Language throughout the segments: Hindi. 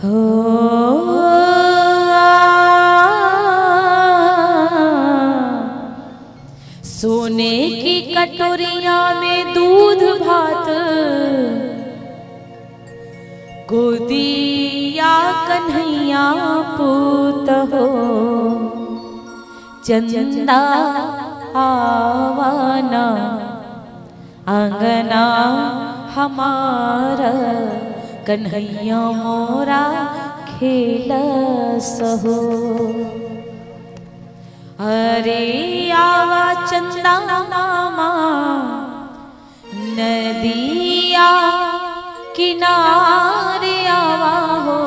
हो सोने की कटोरिया में दूध भात गोदिया कन्हैया पूत हो चंदा आवाना आंगना हमारा कन्हैया मोरा खेला सहो। अरे आवा चंदा मामा नदिया किनारे आवा हो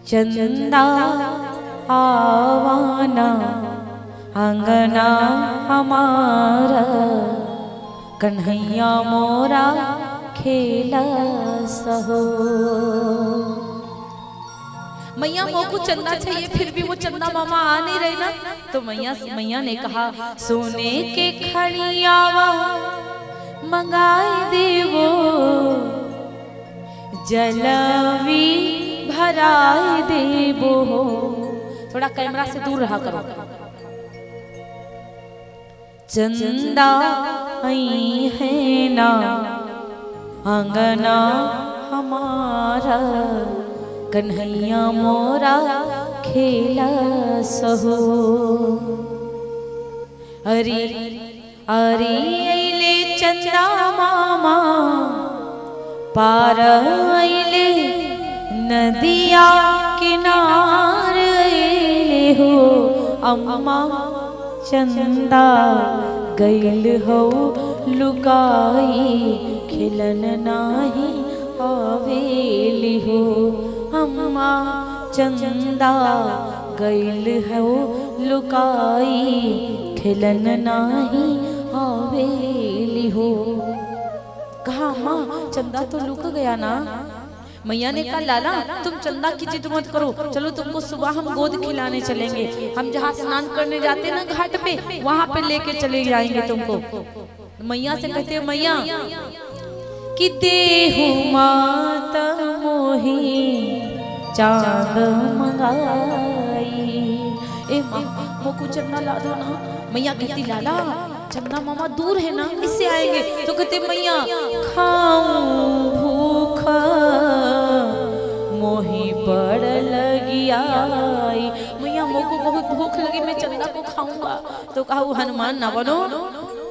चंदा आवाना आंगना हमारा कन्हैया मोरा खेला सहो। मैया मोको चंदा चाहिए फिर भी वो चंदा मामा आ नहीं रहे ना, तो मैया ने कहा सोने के खड़ियावा मंगाई देवो जलवी भराई देवो। थोड़ा कैमरा से दूर रहा करो। चंदा आई है ना आंगना हमारा कन्हैया मोरा खेला सहो। अरे अरे अइले चंदा मामा पार अइले नदिया किनार अइले हो अम्मा चंदा गइल हो लुकाई खिलन नाही आवेली हो अम्मा चंदा गइल हो लुकाई खिलन नाही आवेली हो। कहा माँ चंदा तो लुक गया ना। मैया ने कहा लाला तुम चंदा की जिद मत करो, चलो तुमको सुबह हम गोद खिलाने चलेंगे। हम जहाँ स्नान करने जाते ना घाट पे वहाँ पे लेके चले जाएंगे तुमको। मैया से कहते मैया कि देहु माता मोही चांद मंगाई। ए माँ मोको चंदा ला दो ना। मैया कहती लाला चंदा मामा दूर है ना इससे आएंगे। तो कहते मैया खाऊं भूखा मोही बड़ लगी आई। मैया मोको बहुत भूख लगी मैं चंदा को खाऊंगा। तो कहा वो हनुमान ना बनो,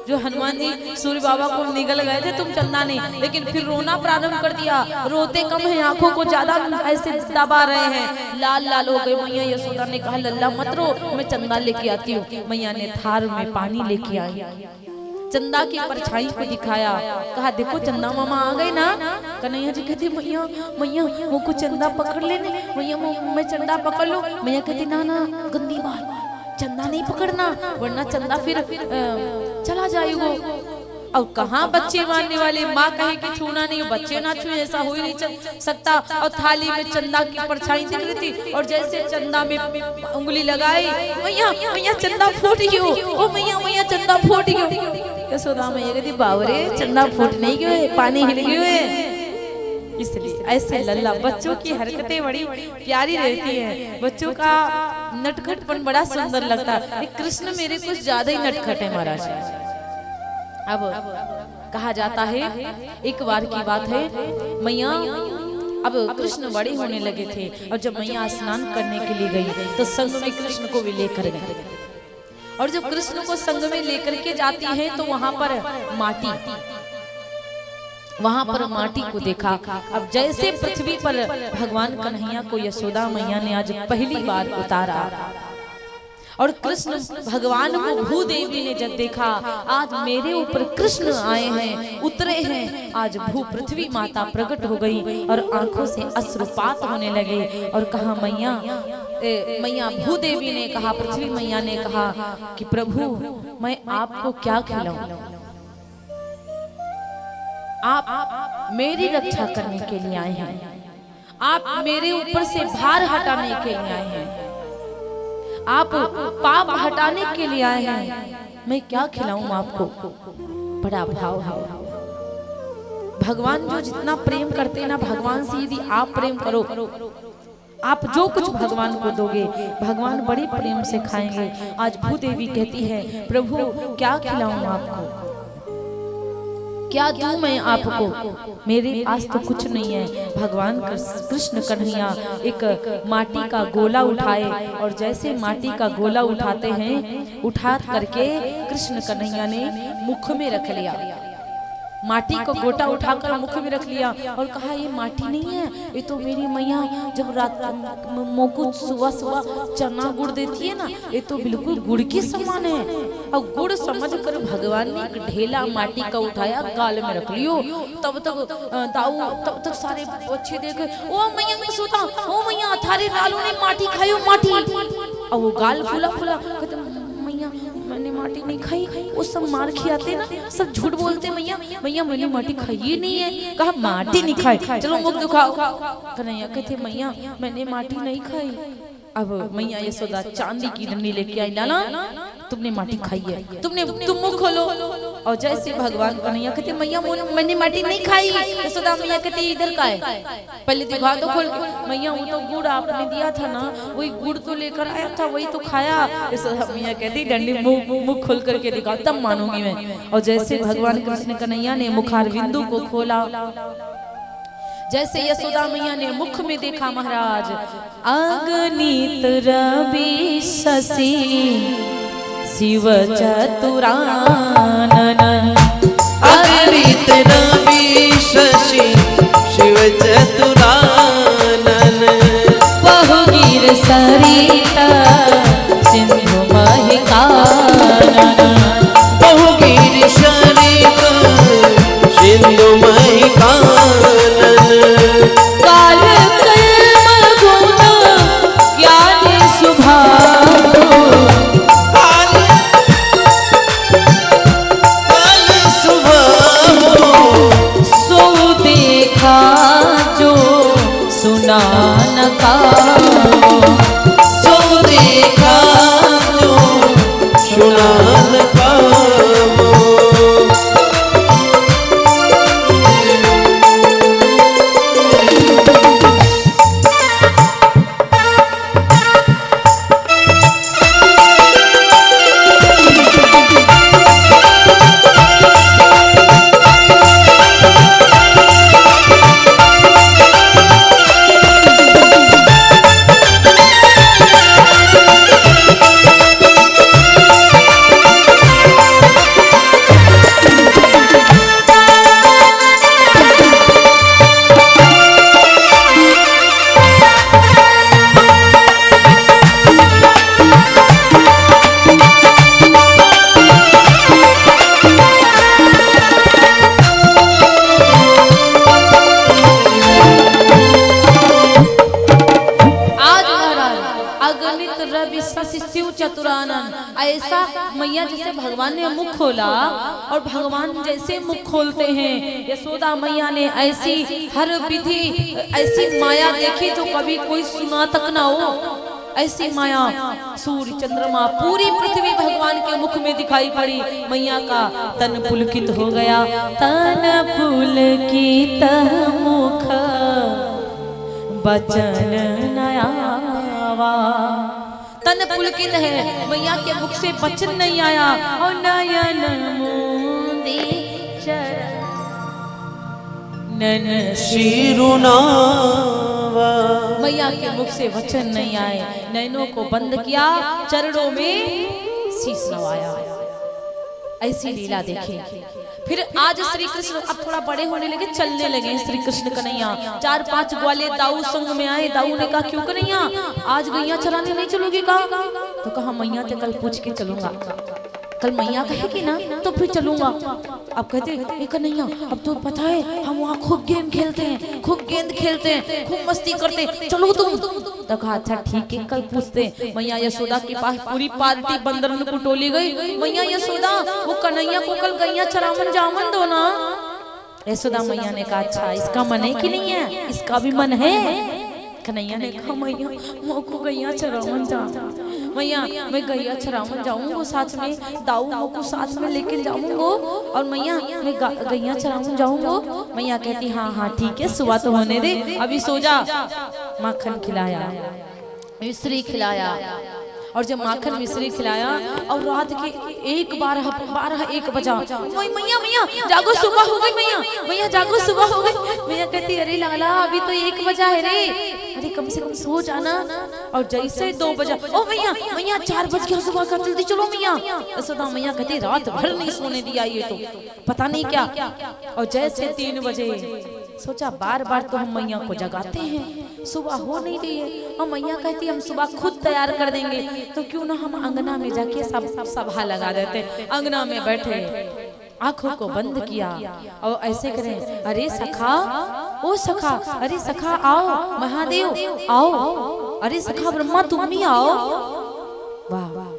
जो हनुमान जी सूर्य बाबा को निगल गए थे तुम चंदा नहीं, लेकिन फिर रोना प्रारंभ कर दिया। रोते कम है आंखों को ज्यादा ऐसे दबा रहे हैं, लाल लाल हो गए। मैया यशोदा ने कहा लल्ला मत रो मैं चंदा लेके आती हूँ। मैया ने थार में पानी लेके आई, चंदा की परछाई को दिखाया, कहा देखो चंदा मामा आ गए ना। कन्हैया जी कहती मैया मैया मुझको चंदा पकड़ लेने। मैया मैं चंदा पकड़ लूं। मैया कहती ना ना गंदी बात चंदा नहीं पकड़ना वरना चंदा फिर चला जाएगा। और कहाँ बच्चे मारने वाले, माँ कहे कि छूना नहीं बच्चे ना छुए, ऐसा हो ही नहीं सकता। और थाली में चंदा की परछाई दिख रही थी और जैसे चंदा में उंगली लगाई मैया मैया चंदा फूट गयो। ओ मैया मैया चंदा फूट गयो। यशोदा मैया कहती बावरे चंदा फूट नहीं गयो है पानी हिल गयो है। इसलिए ऐसे लल्ला बच्चों की हरकतें बड़ी प्यारी रहती हैं, बच्चों का नटखटपन बड़ा सुंदर लगता है। कृष्ण मेरे कुछ ज्यादा ही नटखट है महाराज। अब कहा जाता है एक बार की बात है मैया अब कृष्ण बड़े होने लगे थे और जब मैया स्नान करने के लिए गई तो संग में कृष्ण को भी लेकर गए। और जब कृष्ण को संग में लेकर के जाती है तो वहां पर माटी को देखा। अब जैसे पृथ्वी पर भगवान कन्हैया को यशोदा मैया ने आज पहली बार उतारा और कृष्ण भगवान को भूदेवी ने जब देखा आज मेरे ऊपर कृष्ण आए हैं उतरे हैं, आज भू पृथ्वी माता प्रकट हो गई और आंखों से अश्रुपात होने लगे। और कहा मैया भूदेवी ने कहा पृथ्वी मैया ने कहा कि प्रभु मैं आपको क्या खिलाऊं, आप मेरी रक्षा करने के लिए आए हैं, आप मेरे ऊपर से भार हटाने के लिए आए हैं, आप पाप हटाने के लिए आए हैं, मैं क्या खिलाऊं आपको। बड़ा भाव है, भगवान जो जितना प्रेम करते हैं ना, भगवान से यदि आप प्रेम करो, आप जो कुछ भगवान को दोगे भगवान बड़े प्रेम से खाएंगे। आज भूदेवी कहती है प्रभु क्या खिलाऊं आपको, क्या दूं मैं आपको, मेरे पास तो कुछ नहीं है। भगवान कृष्ण कन्हैया एक माटी का गोला उठाए और जैसे माटी का गोला उठाते हैं, उठा करके कृष्ण कन्हैया ने मुख में रख लिया। माटी को गोटा उठाकर मुख में रख लिया और कहा ये माटी नहीं है, ये तो मेरी मैया जब रात मोको सुबह सुबह चना गुड़ देती है ना, ये तो बिल्कुल गुड़ के समान है। और गुड़ समझ कर भगवान ने एक ढेला माटी का उठाया, गाल में रख लियो। तब तक सारे बच्चे देखे, ओ मैया मैं सोता, ओ मैया थारे लालू ने माटी खायो माटी। और वो गाल फूला फूला कहते मैया मैंने माटी नहीं खाई। वो सब मार खियाते ना, सब झूठ बोलते, मैया मैया मैंने माटी खाई ही नहीं है। कहा माटी नहीं खाई, चलो मुख दिखाओ। कन्हैया कहते मैया मैंने माटी नहीं खाई। अब मैया यशोदा चांदी की डंडी लेके आई, ना तुमने माटी खाई है, तुम मुंह खोलो। और जैसे भगवान कन्हैया कहते मैया मैंने माटी नहीं खाई। यशोदा मैया कहते इधर का है, पहले दिखा दो खोल के। मैया वो तो गुड़ आपने दिया था ना, वही गुड़ तो लेकर आया था, वही तो खाया। यशोदा मैया कहती डंडी मुंह खोल करके दिखाओ तब मानूंगी मैं। और जैसे भगवान कृष्ण कन्हैया ने मुखार बिंदु को खोला, जैसे यशोदा मैया ने मुख में देखा महाराज, अगणित रवि शशि शिव चतुरानन, अगणित रवि शशि शिव चतुरानन, बहुगिर सरिता सिंधु महिकानन, बहुगिर सरिता सिंधु महिकानन, काल कल्म गुण ज्ञान सुभाव, काल सुभाव, सो देखा जो सुना न काओ, सो देखा जो सुना न पावो। ऐसा मैया जैसे भगवान ने मुख खोला और भगवान जैसे मुख खोलते हैं, यशोदा मैया ने ऐसी हर विधि ऐसी माया देखी जो कभी कोई सुना तक ना हो। ऐसी माया सूर्य चंद्रमा पूरी पृथ्वी भगवान के मुख में दिखाई पड़ी। मैया का तन पुलकित हो गया, तन पुलकित मुख बचन नयावा। तन पुलकित है, मैया के मुख से वचन नहीं आया। और नयन मुंदी चरणन शिरुनावा, मैया के मुख से वचन नहीं आए। नैनों को बंद किया, चरणों में शीश नवाया। ऐसी लीला देखे। फिर आज श्री कृष्ण अब थोड़ा बड़े होने लगे, चलने लगे श्री कृष्ण कन्हैया। 4-5 ग्वाले दाऊ संग में आए। दाऊ ने कहा क्यों कन्हैया आज गैया चराने नहीं चलोगे? कहा तो कहा मैया तो कल पूछ के चलूंगा। कल मैया कहेगी ना तो फिर चलूंगा। अब कहते कन्हैया अब तो पता है हम वहाँ खूब गेम खेलते हैं, खूब गेंद खेलते हैं, खूब मस्ती करते हैं, चलो तुम। तो कहा अच्छा ठीक है कल पूछते। मैया यशोदा के पास पूरी पार्टी बंदरन को टोली गई। मैया यशोदा वो कन्हैया को कल गैया चरावन जावन दो ना। यशोदा मैया ने कहा अच्छा इसका मन है कि नहीं है? इसका भी मन है। कन्हैया ने कहा मैया मोको गैया चरावन जा, मैया मैं गैया चरावन जाऊंगा साथ में, दाऊ मोको साथ में लेके जाऊंगा और मैया मैं गैया चरावन जाऊंगा। मैया कहती हाँ हाँ ठीक है, सुबह तो होने दे, अभी सो जा। माखन खिलाया, मिश्री खिलाया, और जब माखन मिश्री खिलाया और रात के 1 बजा, मैया मैया जागो सुबह हो गई, मैया मैया जागो सुबह हो गई। मैया कहती अरे लाला अभी तो 1 बजा है रे, अरे कम से कम सो जाना। और जैसे 2 बजा, ओ मैया मैया 4 बज गया सुबह का, जल्दी चलो मैया। यशोदा मैया कहती रात भर नहीं सोने दिया ये तो पता नहीं क्या। और जैसे 3 बजे सोचा बार बार तो हम मैया को जगाते हैं, सुबह हो नहीं रही है, और मैया कहती हम सुबह खुद तैयार कर देंगे, तो क्यों ना हम अंगना में जाके सब सभा लगा देते। अंगना में बैठे, आंखों को बंद किया और ऐसे करें, अरे सखा ओ सखा, अरे सखा आओ, महादेव आओ, अरे सखा ब्रह्मा तुम भी आओ, वाह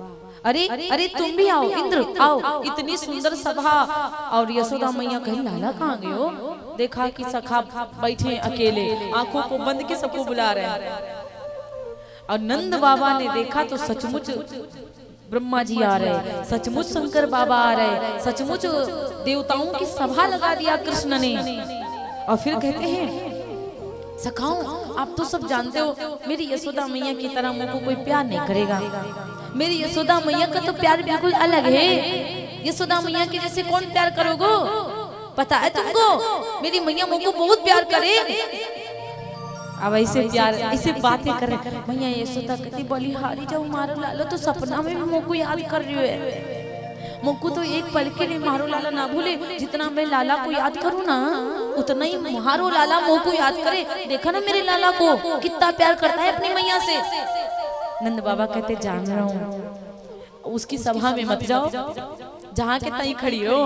अरे अरे तुम भी आओ, इंद्र आओ। इतनी सुंदर सभा। और यशोदा मैया कहीं लाला कहाँ गए हो, देखा कि सखा बैठे अकेले, आंखों को बंद के सबको बुला रहे हैं। और नंद बाबा ने देखा तो सचमुच ब्रह्मा जी आ रहे, सचमुच शंकर बाबा आ रहे, सचमुच देवताओं की सभा लगा दिया कृष्ण ने। और फिर कहते हैं सखाओं आप तो सब जानते हो मेरी यशोदा मैया की तरह मुझको कोई प्यार नहीं करेगा, मेरी यशोदा मैया का तो प्यार बिल्कुल अलग है। यशोदा मैया के जैसे कौन प्यार करोगे, पता है तुमको, मेरी मैया मुझको बहुत प्यार करे। अब ऐसे प्यार ऐसे बातें करे मैया यशोदा कहती बोली हारी जाओ मारो लालो, तो सपना में भी मुझको याद कर रही है, मुझको तो एक पल के लिए मारो लाला ना भूले, जितना मैं लाला को याद करूँ ना उतना ही मारो लाला मुझको याद करे। देखा ना मेरे लाला को कितना प्यार करता है अपनी मैया से। नंद बाबा कहते जान रहा हूँ, उसकी सभा में मत जाओ जहाँ के तई खड़ी हो।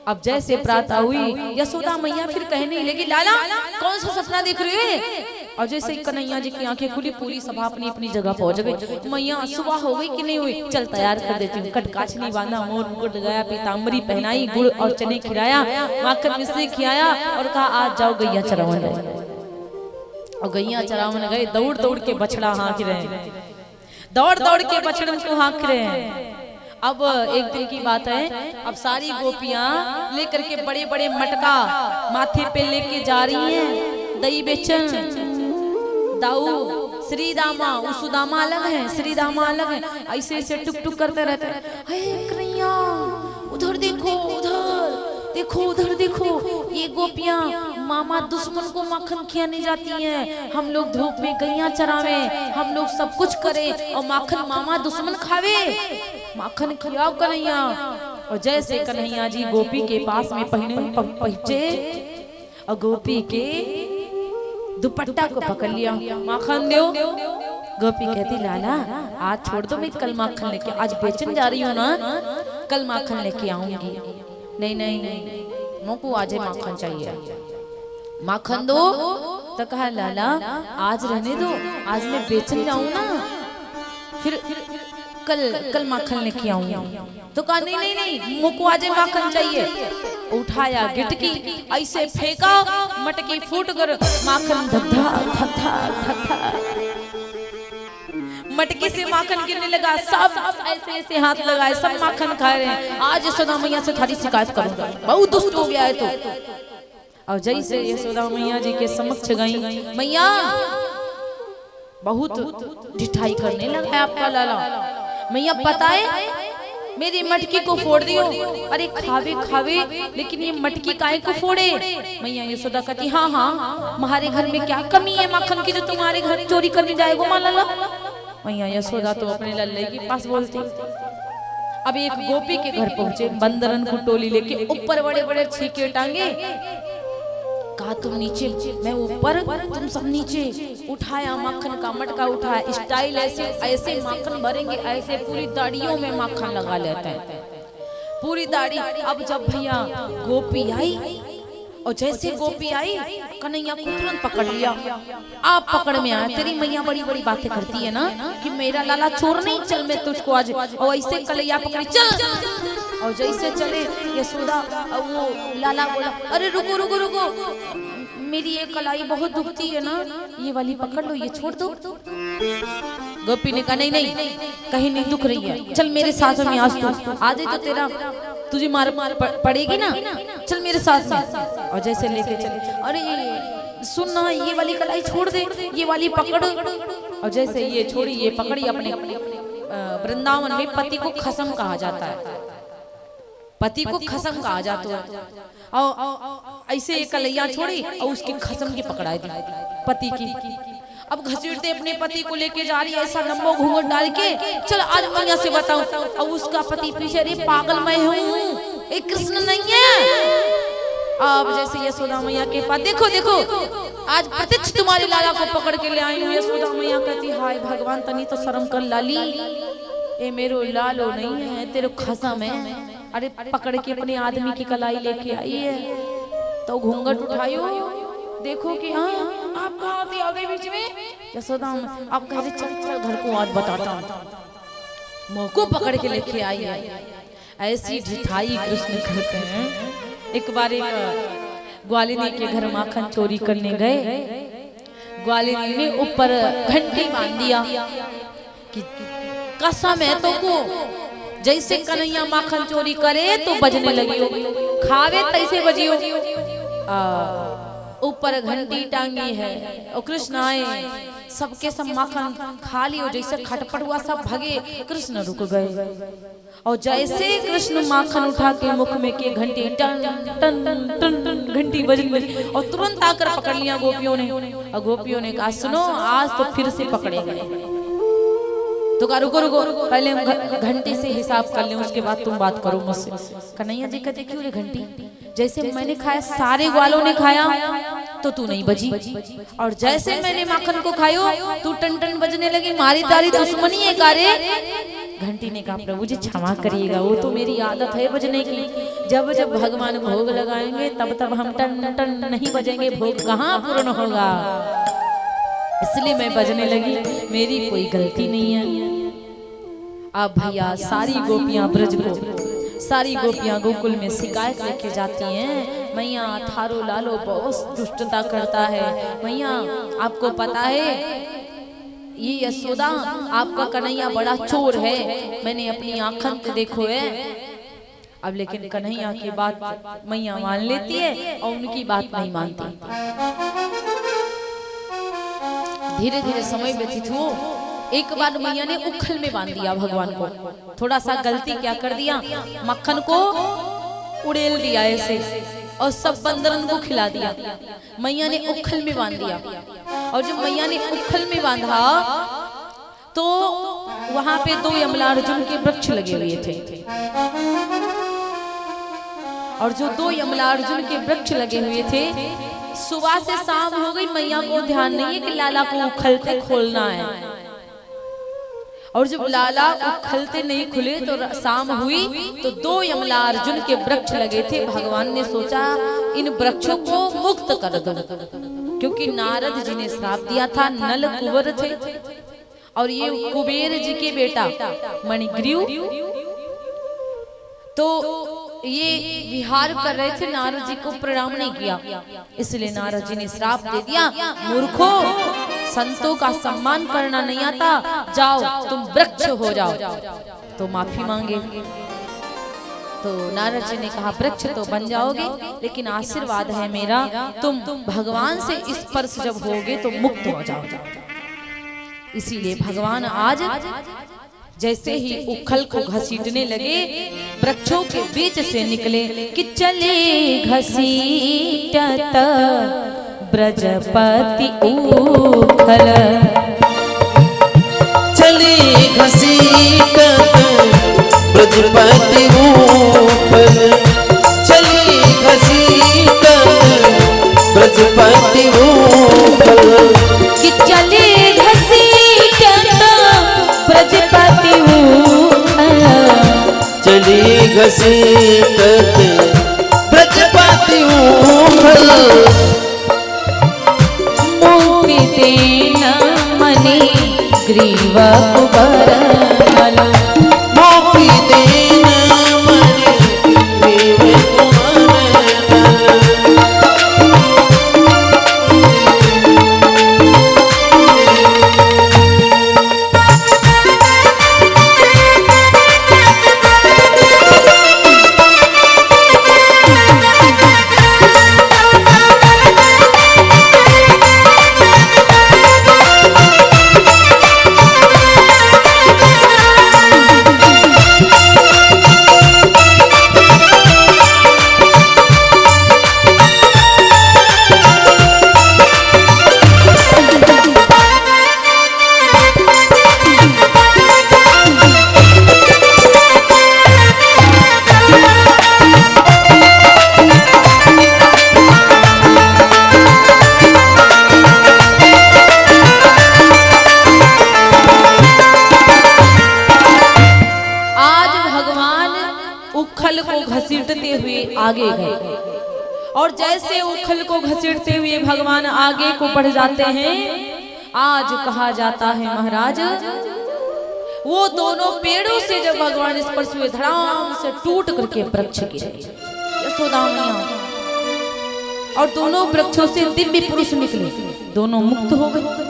अब जैसे प्रातः हुई यशोदा मैया फिर कहने लगी लाला कौन सा सपना देख रहे हो। और जैसे कन्हैया जी की आंखें खुली, पूरी सभा अपनी अपनी जगह पहुंच गई। मैया सुबह हो गई कि नहीं हुई, चल तैयार कर देती हूँ। कटकाच नहीं बांधा, मोर मुकुट लगाया, पीताम्बरी पहनाई, गुड़ और चने खिलाया, माखन मिश्री खिलाया और कहा आज जाओ गैया चरावन गए। और गैया चरावन गए, दौड़ दौड़ के बछड़ा हाँक रहे हैं, दौड़ दौड़ के बछड़ों को हाँक रहे हैं। अब एक दिन की बात है, अब सारी गोपियां लेकर के बड़े बड़े मटका माथे पे लेके जा रही हैं, दही बेचन दाऊ श्री दामा, सुदामा अलग है, श्री दामा अलग है, ऐसे ऐसे टुक टुक करते रहते हैं। कन्हैया उधर देखो, उधर देखो, उधर देखो, ये गोपियां मामा दुश्मन को माखन खिलाने जाती हैं। हम लोग धूप में गैया चरावे, हम लोग सब कुछ करे और माखन मामा दुश्मन खावे, माखन खिलाओ कन्हैया। और जैसे कन्हैया जी गोपी के पास में पहुंचे और गोपी के दुपट्टा को पकड़ लिया, माखन दो। गोपी कहती लाला आज छोड़ दो, मैं कल माखन लेके, आज बेचन जा रही हूँ ना, कल माखन लेके आऊंगी। नहीं नहीं नहीं मुझको आज माखन चाहिए, माखन दो। तो कहा लाला आज रहने दो, आज मैं बेचन जाऊँ ना, फिर कल माखन लेके आऊंगी। तो कहा नहीं नहीं नहीं मुझको आज माखन चाहिए। उठाया गिटकी, ऐसे फेंका, मटकी फूट कर माखन धधा धधा धधा, मटकी से माखन गिरने लगा। सब ऐसे ऐसे हाथ लगाए, सब माखन खा रहे हैं। आज यशोदा मैया से थारी शिकायत करूंगा, बहुत दुष्ट हो गया है तो। और जैसे यशोदा मैया जी के समक्ष गई, मैया बहुत ढिठाई करने लगा आपका लाला। मैया पता है मेरी मटकी को फोड़ दियो। अरे खावे खावे लेकिन ये मटकी काहे को फोड़े। मैया यशोदा कहती हाँ हाँ हमारे घर में क्या कमी है माखन की जो तुम्हारे घर चोरी करने जाएगा माँ लाला। मैया यशोदा तो अपने लल्ले के पास बोलती। अब एक गोपी के घर पहुंचे, बंदरन को टोली लेके, ऊपर बड़े बड़े छीके टांगे, कहा तुम नीचे मैं ऊपर तुम सब नीचे। उठाया माखन का मटका, उठाया, स्टाइल ऐसे ऐसे माखन भरेंगे, ऐसे पूरी दाढ़ियों में माखन लगा लेते हैं, पूरी दाढ़ी। अब जब भैया गोपी आई और जैसे गोपी आई कन्हैया को तुरंत पकड़ लिया। आप पकड़ में आए, तेरी मैया बड़ी बड़ी बातें करती है ना कि मेरा लाला चोर नहीं, चल मैं तुझको आज, और ऐसे कन्हैया पकड़ी चल। और जैसे चले यशोदा और वो लाला बोला अरे रुको रुको रुको, मेरी ये कलाई बहुत दुखती है ना, ये वाली पकड़ लो, ये छोड़ दो। गोपी ने कहा नहीं नहीं कहीं नहीं दुख रही है, चल मेरे साथ में आज तो तेरा तुझे मार पड़ेगी ना, चल मेरे साथ में। और जैसे लेके चले, अरे सुन ना ये वाली कलाई छोड़ दे, ये वाली पकड़। और जैसे ये छोड़ी ये पकड़ी, अपने वृंदावन में पति को खसम कहा जाता है, पति को खसम कहा जाता है। और ऐसे एक कलैया छोड़ी और उसकी खसम की पकड़ाई दी पति की। अब घसीटते अपने पति को लेके जा रही है, ऐसा लंबो घूंघट डाल के, चल आज मैया से बताऊं। अब उसका पति पीछे, अरे पागल मैं हूँ, एक कृष्ण नहीं है। अब जैसे यशोदा मैया के पास, देखो देखो आज प्रत्यक्ष तुम्हारे लाला को पकड़ के ले आई हूँ। यशोदा मैया कहती हाय भगवान तनी तो शर्म कर लाली, ए मेरो लालो नहीं है तेरे खसम है। अरे पकड़ के अपने आदमी की कलाई लेके आई है, तो घूंघट उठायो, देखो कि हाँ आप कहाँ थे आ गए बीच में। यशोदा आप कह रहे चल चल घर को आज बताता हूँ, मुँह को पकड़ के लेके आई है। ऐसी जिठाई कृष्ण करते हैं। एक बार एक ग्वालिनी के घर माखन चोरी करने गए, ग्वालिनी ने ऊपर घंटी बांध दिया कि कसम है तो को जैसे कन्हैया माखन चोरी करे तो बजने लगी हो, खावे तैसे बजी हो। ऊपर घंटी टांगी है और कृष्ण आए, सबके सब माखन खा लियो, जैसे खटपट हुआ सब भगे, कृष्ण रुक गए। और जैसे कृष्ण माखन उठा के मुख में के घंटी टन टन टन टन घंटी बजने लगी और तुरंत आकर पकड़ लिया गोपियों ने। और गोपियों ने कहा सुनो आज तो फिर से पकड़े गए। तो कहा रुको रुको पहले हम घंटे से हिसाब कर लें, उसके बाद तुम बात करो मुझसे। कन्हैया जी कहते क्यों रे घंटी, जैसे मैंने खाया सारे ग्वालों ने खाया तो तू नहीं बजी, और जैसे मैंने माखन को खायो तू टन टन बजने लगी, मारी तारी दुश्मनी है कारे। घंटी ने कहा प्रभु जी क्षमा करिएगा, वो तो मेरी आदत है बजने की, जब जब भगवान भोग लगाएंगे तब तब हम टन टन नहीं बजेंगे, भोग कहाँ पूर्ण होगा, इसलिए मैं बजने लगी, मेरी कोई गलती नहीं है। अब भैया सारी गोपियां ब्रज को, सारी गोपियां गोकुल में शिकायत लेके जाती हैं, मैया थारो लालो बहुत दुष्टता करता है, मैया आपको पता है ये यशोदा आपका कन्हैया बड़ा चोर है, मैंने अपनी आंखन से देखो है। अब लेकिन कन्हैया की बात मैया मान लेती है और उनकी बात नहीं मानती। धीरे धीरे समय व्यतीत हो, एक बार मैया ने उखल में बांध दिया भगवान को, थोड़ा सा गलती क्या कर दिया, मक्खन को उड़ेल दिया ऐसे और सब बंदरन को खिला दिया। मैया ने उखल में बांध दिया, और जब मैया ने उखल में बांधा तो वहां पे 2 यमलार्जुन के वृक्ष लगे हुए थे, और जो 2 यमलार्जुन के वृक्ष लगे हुए थे, सुबह से शाम हो गई, मैया को ध्यान नहीं है कि लाला को उखलते खोलना है, और जब लाला उखलते नहीं खुले तो शाम हुई तो 2 यमलार्जुन के वृक्ष लगे थे। भगवान ने सोचा इन वृक्षों को मुक्त कर दो, क्योंकि नारद जी ने श्राप दिया था, नल कुंवर थे और ये कुबेर जी के बेटा मणिग्रीव, तो ये विहार कर रहे थे, नारद जी को प्रणाम नहीं किया, इसलिए नारद जी ने श्राप दे दिया, मूर्खो संतों का सम्मान करना नहीं आता, जाओ तुम वृक्ष हो जाओ। तो माफी मांगे, तो नारद जी ने कहा वृक्ष तो बन जाओगे, लेकिन आशीर्वाद है मेरा, तुम भगवान से स्पर्श जब होगे तो मुक्त हो जाओगे। इसीलिए भगवान आज जैसे ही उखल को घसीटने लगे, वृक्षों के बीच से निकले कि चले घसीटत ब्रजपति उखल, चले घसीटत ब्रजपति उखल, चले घसीटत ब्रजपति उखल, कि चले घसीटत ब्रजपति उखल, चले घसीटत ब्रजपति उखल, मुक्ति देना मणि ग्रीव कुबरमल, मुक्ति देना मणि और जैसे उखल को घसीटते हुए भगवान आगे को बढ़ जाते हैं। आज कहा जाता है महाराज वो दोनों पेड़ों से जब भगवान स्पर्श हुए धड़ाम से टूट करके वृक्ष गिरे। यशोदा मैया और दोनों वृक्षों से दिव्य पुरुष निकले, दोनों मुक्त हो गए।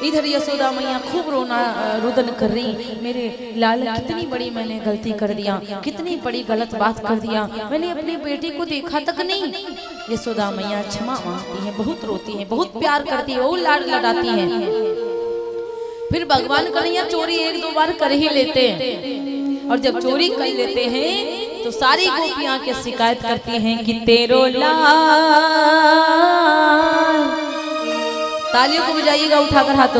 इधर यशोदा मैया खूब रोना रुदन कर रही, मेरे लाल कितनी बड़ी मैंने गलती कर दिया, कितनी बड़ी गलत बात कर दिया, मैंने अपनी बेटी को देखा तक नहीं। यशोदा मैया क्षमा मांगती हैं, बहुत रोती हैं, बहुत प्यार करती है, वो लाड लड़ाती हैं। फिर भगवान कन्हैया चोरी एक दो बार कर ही लेते हैं, और जब चोरी कर लेते हैं तो सारी गोपियां के शिकायत करती हैं कि तेरो लाल। तालियों को बजाइएगा उठाकर हाथों।